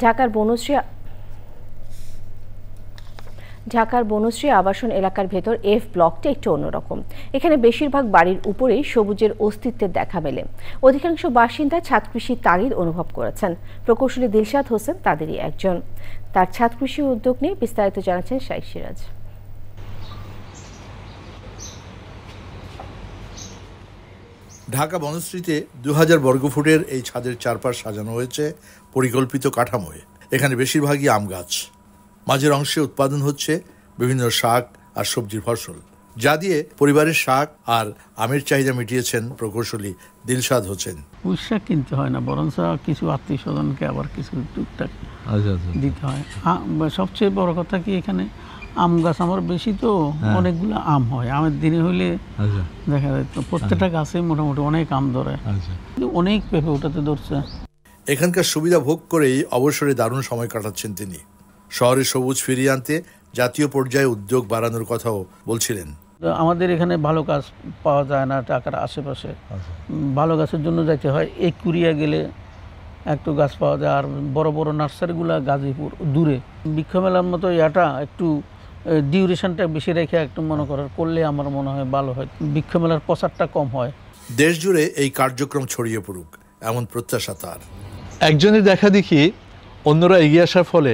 ঢাকার বনশ্রী আবাসন এলাকার ভেতর এফ ব্লকটা একটু অন্যরকম। এখানে বেশিরভাগ বাড়ির উপরেই সবুজের অস্তিত্বের দেখা মেলে। অধিকাংশ বাসিন্দা ছাদ কৃষির তাগিদ অনুভব করেছেন। প্রকৌশলী দিলশাদ হোসেন তাদেরই একজন। তার ছাদ কৃষি উদ্যোগ নিয়ে বিস্তারিত জানাচ্ছেন শাইখ সিরাজ। ঢাকা বনশ্রীতে 2000 বর্গফুটের এই ছাদের চারপাশ সাজানো হয়েছে পরিকল্পিত কাঠামোয়। এখানে বেশিরভাগই আম গাছ। মাঝের অংশে উৎপাদন হচ্ছে বিভিন্ন শাক আর সবজির ফসল, যা দিয়ে পরিবারের শাক আর আমের চাহিদা মিটিয়েছেন প্রকৌশলী দিলশাদ হোসেন। পুঁইশাক কিনতে হয় না, বরং কিছু আত্মীয় স্বজনকে আবার কিছু টুকটাক দিতে হয়। সবচেয়ে বড় কথা কি, এখানে আম গাছ আমার বেশি, তো অনেকগুলো আম হয়। আমের দিনে হইলে দেখা যায় তো প্রত্যেকটা গাছে মোটামুটি অনেক আম ধরে, অনেক পেঁপে ওঠাতে ধরছে। এখানকার সুবিধা ভোগ করেই অবসরে দারুণ সময় কাটাচ্ছেন তিনি। শহরে সবুজ ফিরিয়ে আনতে জাতীয় পর্যায়ে উদ্যোগ বাড়ানোর কথাও বলছিলেন। আমাদের এখানে ভালো গাছ পাওয়া যায় না ঢাকার আশেপাশে। ভালো গাছের জন্য যাইতে হয় এই কুরিয়া গেলে একটু গাছ পাওয়া যায়। আর বড় বড় নার্সারিগুলা গাজীপুর দূরে। বৃক্ষ মেলার মতো এটা একটু ডিউরেশনটা বেশি রেখে একটু মনে করার করলে আমার মনে হয় ভালো হয়, বৃক্ষ মেলার প্রচারটা কম হয়। দেশ জুড়ে এই কার্যক্রম ছড়িয়ে পড়ুক, এমন প্রত্যাশা তার। একজনের দেখা দেখি অন্যরা এগিয়ে আসার ফলে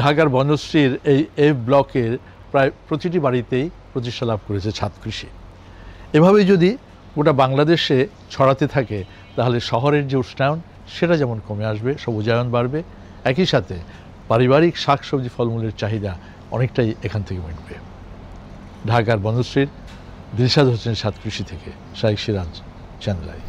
ঢাকার বনশ্রীর এই এফ ব্লকের প্রায় প্রতিটি বাড়িতেই প্রতিষ্ঠা লাভ করেছে ছাদ কৃষি। এভাবেই যদি গোটা বাংলাদেশে ছড়াতে থাকে, তাহলে শহরের যে উষ্ণায়ন সেটা যেমন কমে আসবে, সবুজায়ন বাড়বে, একই সাথে পারিবারিক শাকসবজি ফলমূলের চাহিদা অনেকটাই এখান থেকে মিটবে। ঢাকার বনশ্রীর দিলশাদ হোসেন ছাদ কৃষি থেকে শাইখ সিরাজ, চ্যানেল আই।